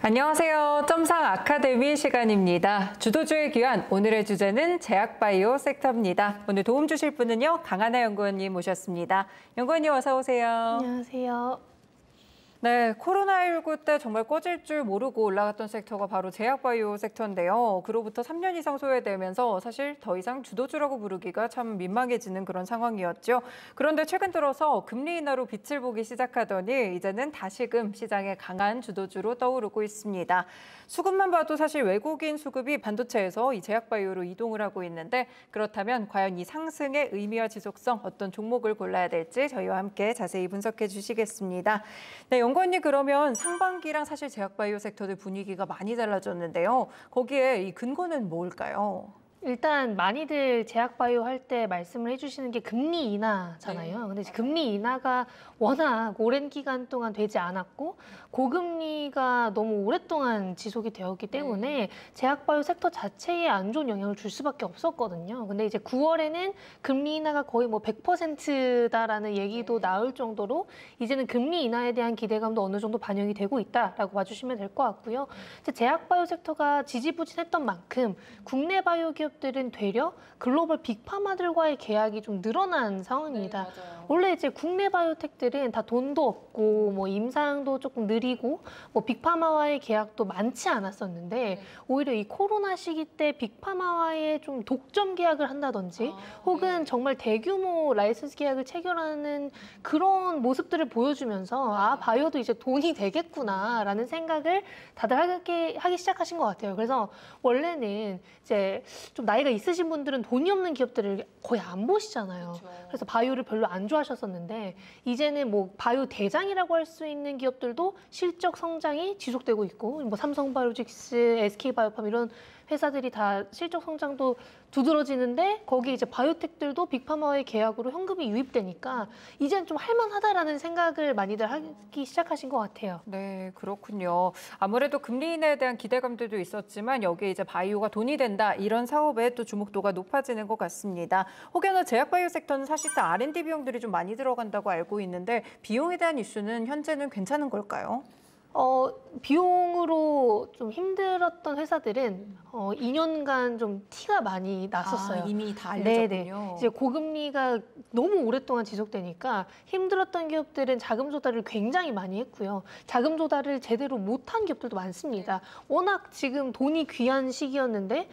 안녕하세요. 점상 아카데미 시간입니다. 주도주의 귀환, 오늘의 주제는 제약바이오 섹터입니다. 오늘 도움 주실 분은요, 강하나 연구원님 모셨습니다. 연구원님 어서 오세요. 안녕하세요. 네, 코로나19 때 정말 꺼질 줄 모르고 올라갔던 섹터가 바로 제약바이오 섹터인데요. 그로부터 3년 이상 소요되면서 사실 더 이상 주도주라고 부르기가 참 민망해지는 그런 상황이었죠. 그런데 최근 들어서 금리 인하로 빛을 보기 시작하더니 이제는 다시금 시장의 강한 주도주로 떠오르고 있습니다. 수급만 봐도 사실 외국인 수급이 반도체에서 이 제약바이오로 이동을 하고 있는데 그렇다면 과연 이 상승의 의미와 지속성 어떤 종목을 골라야 될지 저희와 함께 자세히 분석해 주시겠습니다. 네, 연구원님 그러면 상반기랑 사실 제약바이오 섹터들 분위기가 많이 달라졌는데요. 거기에 이 근거는 뭘까요? 일단 많이들 제약바이오 할 때 말씀을 해주시는 게 금리 인하잖아요. 근데 금리 인하가 워낙 오랜 기간 동안 되지 않았고 고금리가 너무 오랫동안 지속이 되었기 때문에 제약바이오 섹터 자체에 안 좋은 영향을 줄 수밖에 없었거든요. 근데 이제 9월에는 금리 인하가 거의 뭐 100%다라는 얘기도 나올 정도로 이제는 금리 인하에 대한 기대감도 어느 정도 반영이 되고 있다라고 봐주시면 될 것 같고요. 제약바이오 섹터가 지지부진했던 만큼 국내 바이오 기업들은 되려 글로벌 빅파마들과의 계약이 좀 늘어난 상황입니다. 원래 이제 국내 바이오텍들은 다 돈도 없고 뭐 임상도 조금 느리고 뭐 빅파마와의 계약도 많지 않았었는데 오히려 이 코로나 시기 때 빅파마와의 좀 독점 계약을 한다든지 혹은 정말 대규모 라이선스 계약을 체결하는 그런 모습들을 보여주면서 아 바이오도 이제 돈이 되겠구나라는 생각을 다들 하기 시작하신 것 같아요. 그래서 원래는 이제 좀 나이가 있으신 분들은 돈이 없는 기업들을 거의 안 보시잖아요. 그래서 바이오를 별로 안 좋아하셨었는데 이제는 뭐 바이오 대장이라고 할 수 있는 기업들도 실적 성장이 지속되고 있고 뭐 삼성바이오직스, SK바이오팜 이런 회사들이 다 실적 성장도 두드러지는데 거기 이제 바이오텍들도 빅파마와의 계약으로 현금이 유입되니까 이제는 좀 할만하다라는 생각을 많이들 하기 시작하신 것 같아요. 네, 그렇군요. 아무래도 금리 인하에 대한 기대감들도 있었지만 여기에 이제 바이오가 돈이 된다 이런 사업에 또 주목도가 높아지는 것 같습니다. 혹여나 제약바이오 섹터는 사실상 R&D 비용들이 좀 많이 들어간다고 알고 있는데 비용에 대한 이슈는 현재는 괜찮은 걸까요? 비용으로 좀 힘들었던 회사들은 2년간 좀 티가 많이 났었어요. 이미 다 알려졌군요. 네네. 이제 고금리가 너무 오랫동안 지속되니까 힘들었던 기업들은 자금 조달을 굉장히 많이 했고요. 자금 조달을 제대로 못한 기업들도 많습니다. 워낙 지금 돈이 귀한 시기였는데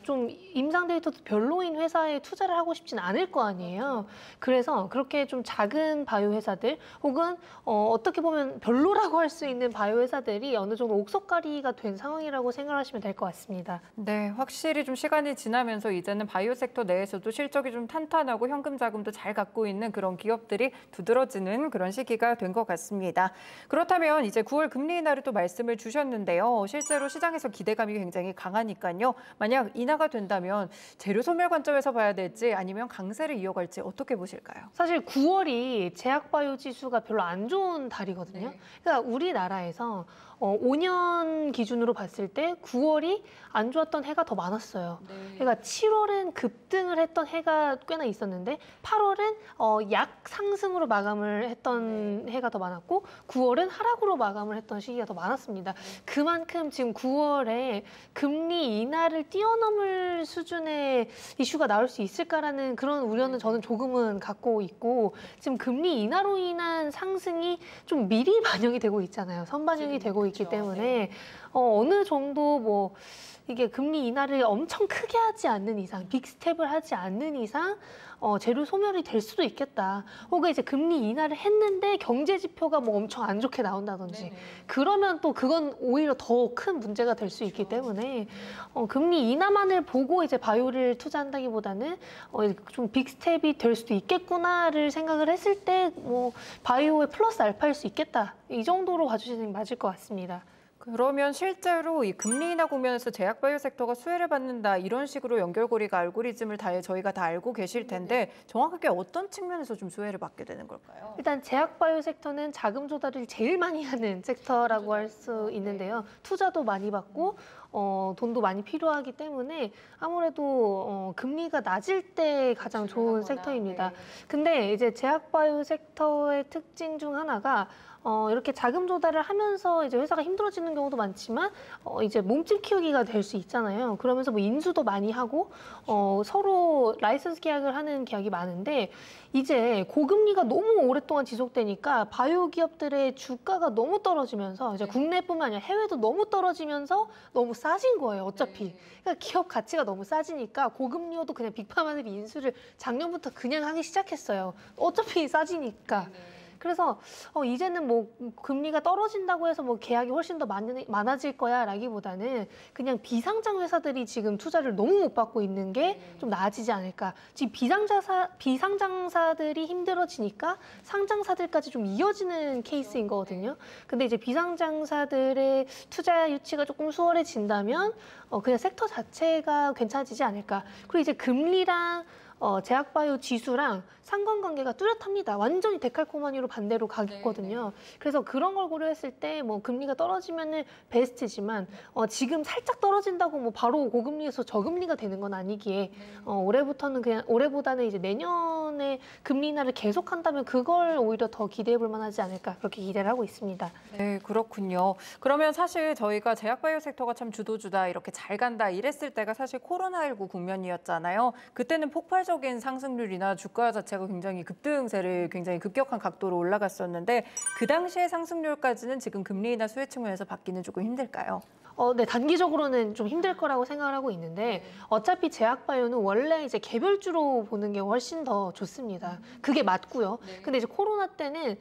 좀 임상 데이터도 별로인 회사에 투자를 하고 싶진 않을 거 아니에요. 그래서 그렇게 좀 작은 바이오 회사들 혹은 어떻게 보면 별로라고 할 수 있는 바이오 회사들이 어느 정도 옥석가리가 된 상황이라고 생각하시면 될 것 같습니다. 네, 확실히 좀 시간이 지나면서 이제는 바이오 섹터 내에서도 실적이 좀 탄탄하고 현금 자금도 잘 갖고 있는 그런 기업들이 두드러지는 그런 시기가 된 것 같습니다. 그렇다면 이제 9월 금리 인하를 또 말씀을 주셨는데요. 실제로 시장에서 기대감이 굉장히 강하니까요. 만약 인하가 된다면 재료 소멸 관점에서 봐야 될지 아니면 강세를 이어갈지 어떻게 보실까요? 사실 9월이 제약바이오 지수가 별로 안 좋은 달이거든요. 그러니까 우리나라에서 5년 기준으로 봤을 때 9월이 안 좋았던 해가 더 많았어요. 그러니까 7월은 급등을 했던 해가 꽤나 있었는데 8월은 약 상승으로 마감을 했던 해가 더 많았고 9월은 하락으로 마감을 했던 시기가 더 많았습니다. 그만큼 지금 9월에 금리 인하를 뛰어넘을 수준의 이슈가 나올 수 있을까라는 그런 우려는 저는 조금은 갖고 있고 지금 금리 인하로 인한 상승이 좀 미리 반영이 되고 있잖아요. 선반영이 되고 있기 때문에 어느 정도 뭐 이게 금리 인하를 엄청 크게 하지 않는 이상, 빅스텝을 하지 않는 이상 재료 소멸이 될 수도 있겠다. 혹은 이제 금리 인하를 했는데 경제 지표가 뭐 엄청 안 좋게 나온다든지 그러면 또 그건 오히려 더 큰 문제가 될 수 있기 때문에 금리 인하만을 보고 이제 바이오를 투자한다기보다는 좀 빅스텝이 될 수도 있겠구나를 생각을 했을 때 뭐 바이오의 플러스 알파일 수 있겠다. 이 정도로 봐주시는 게 맞을 것 같습니다. 그러면 실제로 이 금리 인하 국면에서 제약바이오 섹터가 수혜를 받는다 이런 식으로 연결고리가 알고리즘을 저희가 다 알고 계실 텐데 정확하게 어떤 측면에서 좀 수혜를 받게 되는 걸까요? 일단 제약바이오 섹터는 자금 조달을 제일 많이 하는 섹터라고 할 수 있는데요. 투자도 많이 받고 돈도 많이 필요하기 때문에 아무래도 금리가 낮을 때 가장 좋은 섹터입니다. 네. 근데 이제 제약바이오 섹터의 특징 중 하나가 이렇게 자금 조달을 하면서 이제 회사가 힘들어지는 경우도 많지만 이제 몸집 키우기가 될 수 있잖아요. 그러면서 뭐 인수도 많이 하고 서로 라이선스 계약을 하는 계약이 많은데 이제 고금리가 너무 오랫동안 지속되니까 바이오 기업들의 주가가 너무 떨어지면서 이제 국내뿐만 아니라 해외도 너무 떨어지면서 너무 싸진 거예요. 어차피. 그러니까 기업 가치가 너무 싸지니까 고금리여도 그냥 빅파마들이 인수를 작년부터 그냥 하기 시작했어요. 어차피 싸지니까. 그래서 이제는 뭐 금리가 떨어진다고 해서 뭐 계약이 훨씬 더 많아질 거야라기보다는 그냥 비상장 회사들이 지금 투자를 너무 못 받고 있는 게 좀 나아지지 않을까. 지금 비상장사들이 힘들어지니까 상장사들까지 좀 이어지는 케이스인 거거든요. 근데 이제 비상장사들의 투자 유치가 조금 수월해진다면 그냥 섹터 자체가 괜찮아지지 않을까. 그리고 이제 금리랑 제약바이오 지수랑 상관관계가 뚜렷합니다. 완전히 데칼코마니로 반대로 가겠거든요. 그래서 그런 걸 고려했을 때 뭐 금리가 떨어지면은 베스트지만 지금 살짝 떨어진다고 뭐 바로 고금리에서 저금리가 되는 건 아니기에 올해보다는 이제 내년에 금리 인하를 계속한다면 그걸 오히려 더 기대해 볼 만하지 않을까 그렇게 기대를 하고 있습니다. 네, 그렇군요. 그러면 사실 저희가 제약바이오 섹터가 참 주도주다, 이렇게 잘 간다 이랬을 때가 사실 코로나19 국면이었잖아요. 그때는 폭발적인 상승률이나 주가 자체가 굉장히 급등세를 굉장히 급격한 각도로 올라갔었는데 그 당시의 상승률까지는 지금 금리 인하 수혜 측면에서 받기는 조금 힘들까요? 네, 단기적으로는 좀 힘들 거라고 생각을 하고 있는데 어차피 제약바이오는 원래 이제 개별주로 보는 게 훨씬 더 좋습니다. 그게 맞고요. 근데 이제 코로나 때는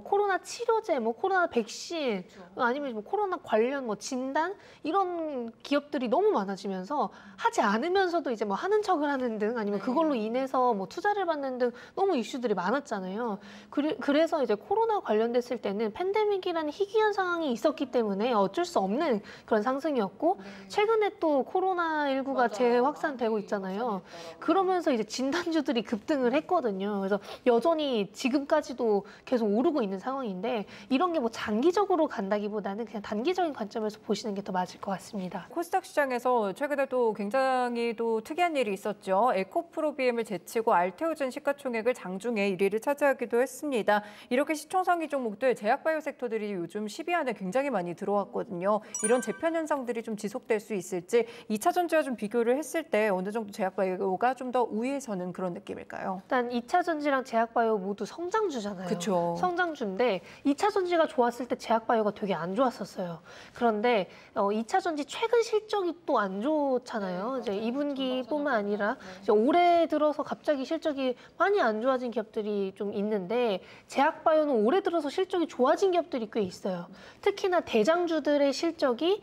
코로나 치료제, 뭐 코로나 백신, 아니면 뭐 코로나 관련 뭐 진단 이런 기업들이 너무 많아지면서 하지 않으면서도 이제 뭐 하는 척을 하는 등 아니면 그걸로 인해서 뭐 투자를 받는 등 너무 이슈들이 많았잖아요. 그래서 이제 코로나 관련됐을 때는 팬데믹이라는 희귀한 상황이 있었기 때문에 어쩔 수 없는 그런 상승이었고 최근에 또 코로나19가 재확산되고 있잖아요. 그러면서 이제 진단주들이 급등을 했거든요. 그래서 여전히 지금까지도 계속 오르고 있는 상황인데 이런 게 뭐 장기적으로 간다기보다는 그냥 단기적인 관점에서 보시는 게 더 맞을 것 같습니다. 코스닥 시장에서 최근에 또 굉장히 또 특이한 일이 있었죠. 에코프로비엠을 제치고 알테오젠 시가총액을 장중에 1위를 차지하기도 했습니다. 이렇게 시총상위 종목들 제약바이오 섹터들이 요즘 10위 안에 굉장히 많이 들어왔거든요. 이런 재편 현상들이 좀 지속될 수 있을지 2차 전지와 좀 비교를 했을 때 어느 정도 제약바이오가 좀 더 우위에 서는 그런 느낌일까요? 일단 2차 전지랑 제약바이오 모두 성장주잖아요. 그렇죠. 성장주인데 2차 전지가 좋았을 때 제약바이오가 되게 안 좋았었어요. 그런데 2차 전지 최근 실적이 또 안 좋잖아요. 이제 2분기뿐만 아니라 이제 올해 들어서 갑자기 실적이 많이 안 좋아진 기업들이 좀 있는데 제약바이오는 올해 들어서 실적이 좋아진 기업들이 꽤 있어요. 특히나 대장주들의 실적이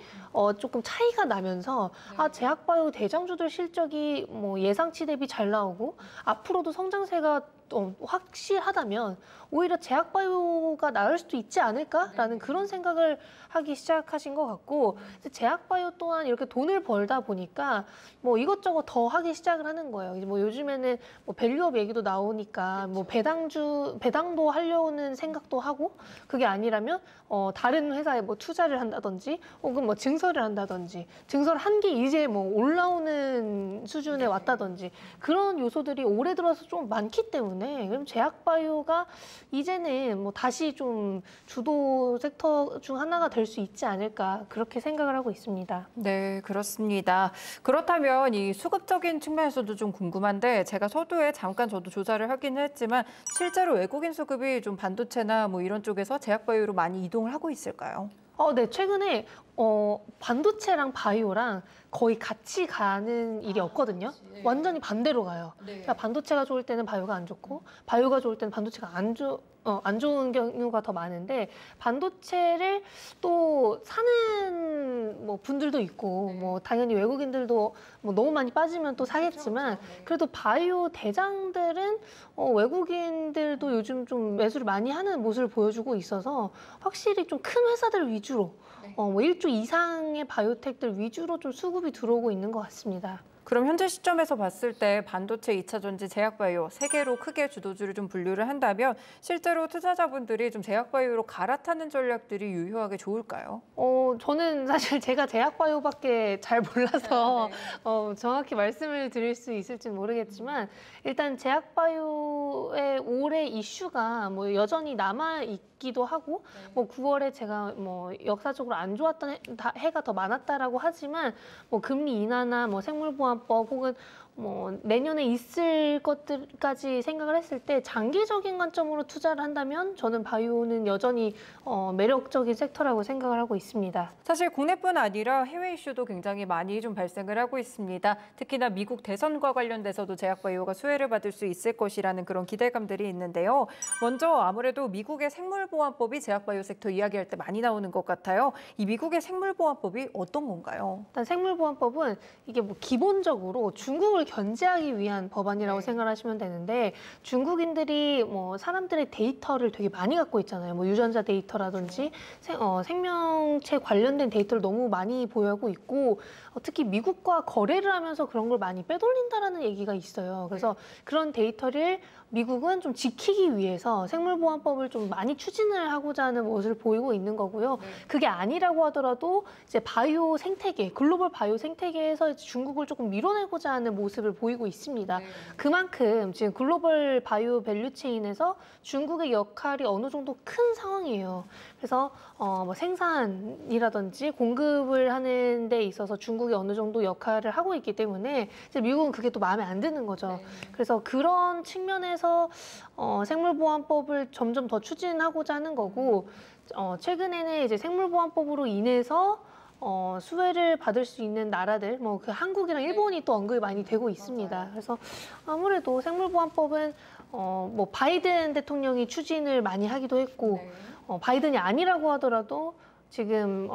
조금 차이가 나면서 제약바이오 대장주들 실적이 뭐 예상치 대비 잘 나오고 앞으로도 성장세가 확실하다면 오히려 제약바이오가 나을 수도 있지 않을까라는 그런 생각을 하기 시작하신 것 같고 제약바이오 또한 이렇게 돈을 벌다 보니까 뭐 이것저것 더 하기 시작을 하는 거예요. 이제 뭐 요즘에는 뭐 밸류업 얘기도 나오니까 뭐 배당도 하려는 생각도 하고 그게 아니라면 다른 회사에 뭐 투자를 한다든지 혹은 뭐 증설을 한다든지 증설을 한 게 이제 뭐 올라오는 수준에 왔다든지 그런 요소들이 올해 들어서 좀 많기 때문에 그럼 제약바이오가 이제는 뭐 다시 좀 주도 섹터 중 하나가 될 수 있지 않을까 그렇게 생각을 하고 있습니다. 네, 그렇습니다. 그렇다면 이 수급적인 측면에서도 좀 궁금한데 제가 서두에 잠깐 저도 조사를 하긴 했지만 실제로 외국인 수급이 좀 반도체나 뭐 이런 쪽에서 제약바이오로 많이 이동을 하고 있을까요? 네, 최근에 반도체랑 바이오랑 거의 같이 가는 일이 없거든요. 완전히 반대로 가요. 그러니까 반도체가 좋을 때는 바이오가 안 좋고 바이오가 좋을 때는 반도체가 안 좋은 경우가 더 많은데 반도체를 또 사는 뭐 분들도 있고 뭐 당연히 외국인들도 뭐 너무 많이 빠지면 또 사겠지만 그래도 바이오 대장들은 외국인들도 요즘 좀 매수를 많이 하는 모습을 보여주고 있어서 확실히 좀 큰 회사들 위주로 뭐 1조 이상의 바이오텍들 위주로 좀 수급이 들어오고 있는 것 같습니다. 그럼 현재 시점에서 봤을 때 반도체, 2차 전지, 제약바이오 세 개로 크게 주도주를 좀 분류를 한다면 실제로 투자자분들이 좀 제약바이오로 갈아타는 전략들이 유효하게 좋을까요? 저는 사실 제가 제약바이오밖에 잘 몰라서 네. 정확히 말씀을 드릴 수 있을지는 모르겠지만 일단 제약바이오의 올해 이슈가 뭐 여전히 남아 있기도 하고 뭐 9월에 제가 뭐 역사적으로 안 좋았던 해가 더 많았다라고 하지만 뭐 금리 인하나 뭐 생물보안법 혹은 뭐 내년에 있을 것들까지 생각을 했을 때 장기적인 관점으로 투자를 한다면 저는 바이오는 여전히 매력적인 섹터라고 생각을 하고 있습니다. 사실 국내뿐 아니라 해외 이슈도 굉장히 많이 좀 발생을 하고 있습니다. 특히나 미국 대선과 관련돼서도 제약바이오가 수혜를 받을 수 있을 것이라는 그런 기대감들이 있는데요. 먼저 아무래도 미국의 생물보안법이 제약바이오 섹터 이야기할 때 많이 나오는 것 같아요. 이 미국의 생물보안법이 어떤 건가요? 일단 생물보안법은 이게 뭐 기본적으로 중국을 견제하기 위한 법안이라고 네. 생각하시면 되는데 중국인들이 뭐 사람들의 데이터를 되게 많이 갖고 있잖아요. 뭐 유전자 데이터라든지 생명체 관련된 데이터를 너무 많이 보유하고 있고 특히 미국과 거래를 하면서 그런 걸 많이 빼돌린다라는 얘기가 있어요. 그래서 그런 데이터를 미국은 좀 지키기 위해서 생물보안법을 좀 많이 추진을 하고자 하는 모습을 보이고 있는 거고요. 그게 아니라고 하더라도 이제 바이오 생태계, 글로벌 바이오 생태계에서 중국을 조금 밀어내고자 하는 모습을 보이고 있습니다. 그만큼 지금 글로벌 바이오 밸류체인에서 중국의 역할이 어느 정도 큰 상황이에요. 그래서 뭐 생산이라든지 공급을 하는 데 있어서 중국이 어느 정도 역할을 하고 있기 때문에 이제 미국은 그게 또 마음에 안 드는 거죠. 그래서 그런 측면에서 생물보안법을 점점 더 추진하고자 하는 거고 최근에는 이제 생물보안법으로 인해서 수혜를 받을 수 있는 나라들, 뭐 그 한국이랑 일본이 또 언급이 많이 되고 있습니다. 그래서 아무래도 생물보안법은 뭐 바이든 대통령이 추진을 많이 하기도 했고 바이든이 아니라고 하더라도 지금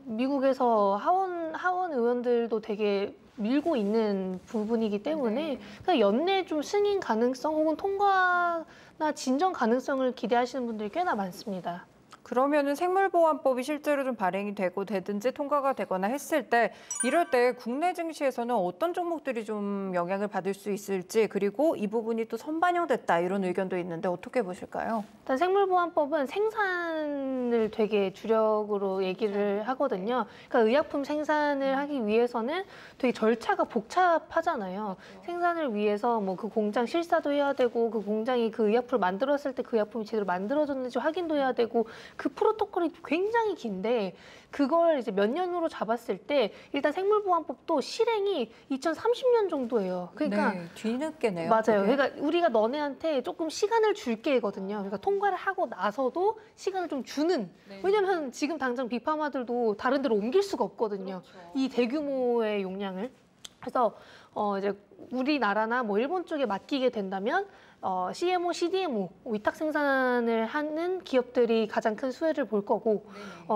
미국에서 하원 의원들도 되게 밀고 있는 부분이기 때문에 그냥 연내 좀 승인 가능성 혹은 통과나 진정 가능성을 기대하시는 분들이 꽤나 많습니다. 그러면은 생물보안법이 실제로 좀 발행이 되고 되든지 통과가 되거나 했을 때 이럴 때 국내 증시에서는 어떤 종목들이 좀 영향을 받을 수 있을지 그리고 이 부분이 또 선반영됐다 이런 의견도 있는데 어떻게 보실까요? 일단 생물보안법은 생산을 되게 주력으로 얘기를 하거든요. 그러니까 의약품 생산을 하기 위해서는 되게 절차가 복잡하잖아요. 생산을 위해서 뭐 그 공장 실사도 해야 되고 그 공장이 그 의약품을 만들었을 때 그 의약품이 제대로 만들어졌는지 확인도 해야 되고 그 프로토콜이 굉장히 긴데 그걸 이제 몇 년으로 잡았을 때 일단 생물보안법도 실행이 2030년 정도예요. 그러니까 네, 뒤늦게네요. 맞아요. 그게. 그러니까 우리가 너네한테 조금 시간을 줄게거든요. 그러니까 통과를 하고 나서도 시간을 좀 주는. 왜냐면 지금 당장 빅파마들도 다른 데로 옮길 수가 없거든요. 이 대규모의 용량을. 그래서 이제 우리나라나 뭐 일본 쪽에 맡기게 된다면 CMO, CDMO 위탁 생산을 하는 기업들이 가장 큰 수혜를 볼 거고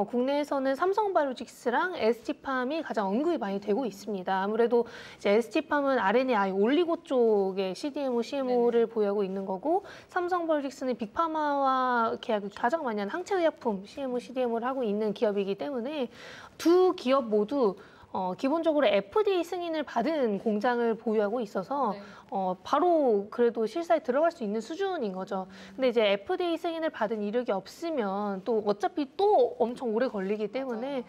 국내에서는 삼성바이오로직스랑 ST팜이 가장 언급이 많이 되고 있습니다. 아무래도 이제 ST팜은 RNAi 올리고 쪽에 CDMO, CMO를 보유하고 있는 거고 삼성바이오로직스는 빅파마와 계약을 가장 많이 한 항체의약품 CMO, CDMO를 하고 있는 기업이기 때문에 두 기업 모두 기본적으로 FDA 승인을 받은 공장을 보유하고 있어서 바로 그래도 실사에 들어갈 수 있는 수준인 거죠. 근데 이제 FDA 승인을 받은 이력이 없으면 또 어차피 또 엄청 오래 걸리기 때문에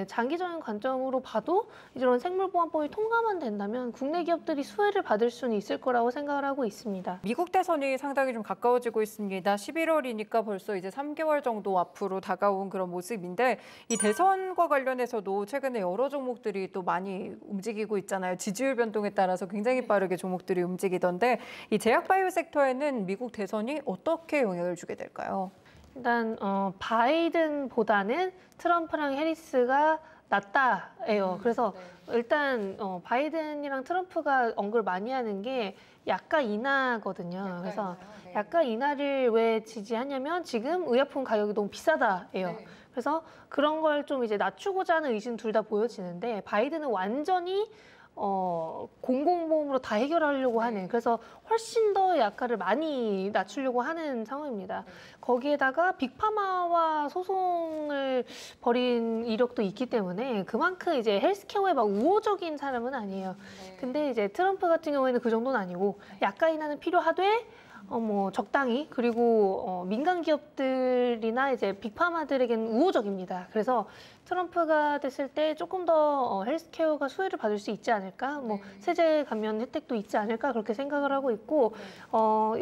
장기적인 관점으로 봐도 이런 생물보안법이 통과만 된다면 국내 기업들이 수혜를 받을 수는 있을 거라고 생각을 하고 있습니다. 미국 대선이 상당히 좀 가까워지고 있습니다. 11월이니까 벌써 이제 3개월 정도 앞으로 다가온 그런 모습인데 이 대선과 관련해서도 최근에 여러 종목들이 또 많이 움직이고 있잖아요. 지지율 변동에 따라서 굉장히 빠르게 종목들이 움직이던데 이 제약바이오 섹터에는 미국 대선이 어떻게 영향을 주게 될까요? 일단 바이든보다는 트럼프랑 해리스가 낫다예요. 그래서 일단 바이든이랑 트럼프가 언급을 많이 하는 게 약가 인하거든요. 그래서 약가 인하를 왜 지지하냐면 지금 의약품 가격이 너무 비싸다예요. 그래서 그런 걸 좀 이제 낮추고자 하는 의지는 둘 다 보여지는데 바이든은 완전히 공공보험을 기업으로 다 해결하려고 하는, 그래서 훨씬 더 약가를 많이 낮추려고 하는 상황입니다. 거기에다가 빅파마와 소송을 벌인 이력도 있기 때문에 그만큼 이제 헬스케어에 막 우호적인 사람은 아니에요. 근데 이제 트럼프 같은 경우에는 그 정도는 아니고 약가 인하는 필요하되 뭐 적당히, 그리고 민간 기업들이나 이제 빅파마들에게는 우호적입니다. 그래서 트럼프가 됐을 때 조금 더 헬스케어가 수혜를 받을 수 있지 않을까, 뭐 세제 감면 혜택도 있지 않을까, 그렇게 생각을 하고 있고,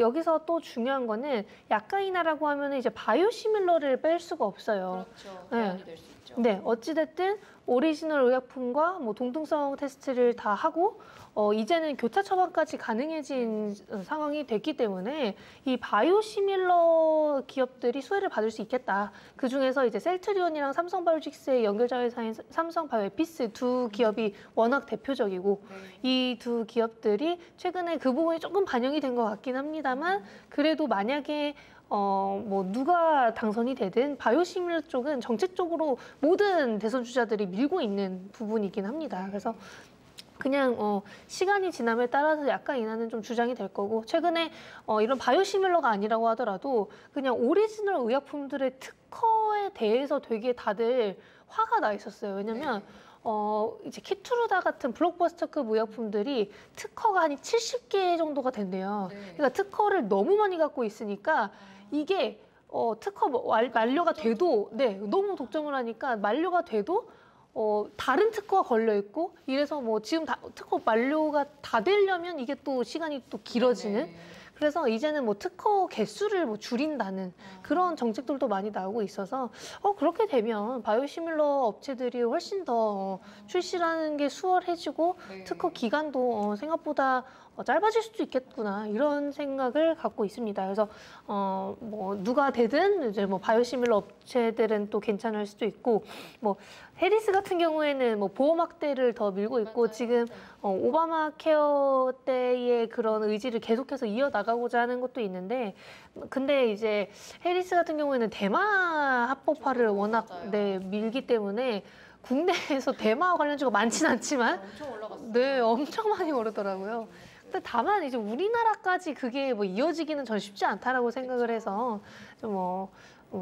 여기서 또 중요한 거는 약가 인하라고 하면은 이제 바이오시밀러를 뺄 수가 없어요. 그렇죠. 네. 제한이 될 수 있죠. 네, 어찌됐든 오리지널 의약품과 뭐 동등성 테스트를 다 하고 이제는 교차 처방까지 가능해진 상황이 됐기 때문에 이 바이오시밀러 기업들이 수혜를 받을 수 있겠다. 그 중에서 이제 셀트리온이랑 삼성바이오직스의 연결자회사인 삼성바이오에피스 두 기업이 워낙 대표적이고, 이 두 기업들이 최근에 그 부분이 조금 반영이 된 것 같긴 합니다만, 그래도 만약에 뭐 누가 당선이 되든 바이오시밀러 쪽은 정책적으로 모든 대선 주자들이 밀고 있는 부분이긴 합니다. 그래서 그냥 시간이 지남에 따라서 약간 인하는 좀 주장이 될 거고, 최근에 이런 바이오시밀러가 아니라고 하더라도 그냥 오리지널 의약품들의 특허에 대해서 되게 다들 화가 나 있었어요. 왜냐면 이제 키투르다 같은 블록버스터급 의약품들이 특허가 한 70개 정도가 된대요. 그러니까 특허를 너무 많이 갖고 있으니까 이게 특허 만료가 돼도, 네, 너무 독점을 하니까 만료가 돼도 다른 특허가 걸려 있고, 이래서 뭐 지금 특허 만료가 다 되려면 이게 또 시간이 또 길어지는. 그래서 이제는 뭐 특허 개수를 뭐 줄인다는 그런 정책들도 많이 나오고 있어서 그렇게 되면 바이오시밀러 업체들이 훨씬 더 출시라는 게 수월해지고, 특허 기간도 생각보다 짧아질 수도 있겠구나, 이런 생각을 갖고 있습니다. 그래서 뭐 누가 되든 이제 뭐 바이오시밀러 업체들은 또 괜찮을 수도 있고, 뭐 해리스 같은 경우에는 뭐 보험 확대를 더 밀고 있고, 지금 오바마 케어 때의 그런 의지를 계속해서 이어나가고자 하는 것도 있는데, 근데 이제 해리스 같은 경우에는 대마 합법화를 워낙 밀기 때문에 국내에서 대마 관련주가 많지는 않지만 엄청 올라갔어요. 네, 엄청 많이 오르더라고요. 근데 다만 이제 우리나라까지 그게 뭐 이어지기는 전 쉽지 않다라고 생각을 해서 좀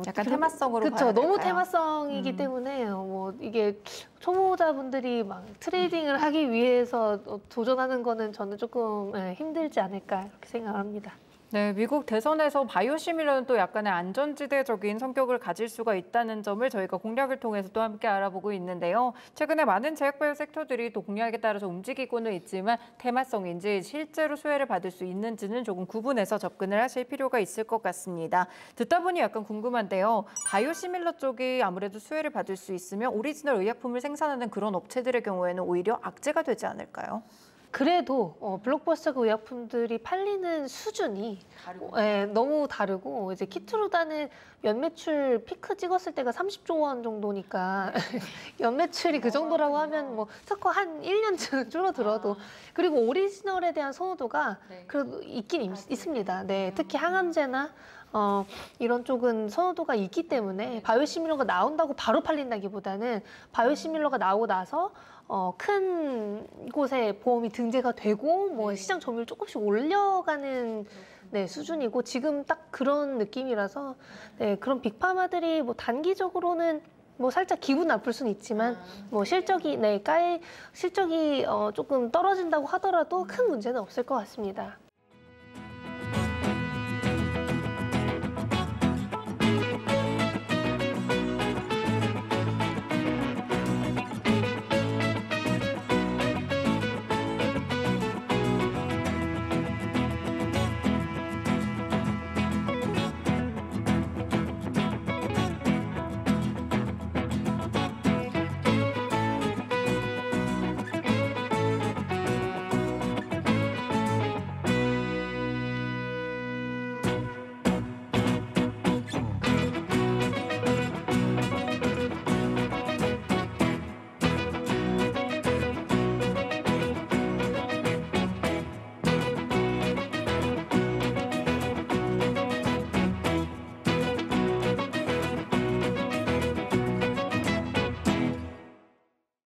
약간 테마성으로 그쵸, 봐야 너무 될까요? 테마성이기 때문에 뭐 이게 초보자분들이 막 트레이딩을 하기 위해서 도전하는 거는 저는 조금 힘들지 않을까, 이렇게 생각합니다. 네, 미국 대선에서 바이오시밀러는 또 약간의 안전지대적인 성격을 가질 수가 있다는 점을 저희가 공략을 통해서 또 함께 알아보고 있는데요. 최근에 많은 제약바이오 섹터들이 또 공략에 따라서 움직이고는 있지만 테마성인지 실제로 수혜를 받을 수 있는지는 조금 구분해서 접근을 하실 필요가 있을 것 같습니다. 듣다 보니 약간 궁금한데요. 바이오시밀러 쪽이 아무래도 수혜를 받을 수 있으면 오리지널 의약품을 생산하는 그런 업체들의 경우에는 오히려 악재가 되지 않을까요? 그래도 블록버스터 의약품들이 팔리는 수준이 너무 다르고, 이제 키투르다는 연매출 피크 찍었을 때가 30조 원 정도니까 연매출이 그 정도라고 하면 뭐 특허 한 1년쯤 줄어들어도, 그리고 오리지널에 대한 선호도가 그래도 있긴 있습니다. 네, 특히 항암제나 이런 쪽은 선호도가 있기 때문에 바이오시밀러가 나온다고 바로 팔린다기보다는 바이오시밀러가 나오고 나서 큰 곳에 보험이 등재가 되고 뭐 시장 점유율 조금씩 올려가는 수준이고, 지금 딱 그런 느낌이라서 그런 빅파마들이 뭐 단기적으로는 뭐 살짝 기분 나쁠 수는 있지만 뭐 실적이 조금 떨어진다고 하더라도 큰 문제는 없을 것 같습니다.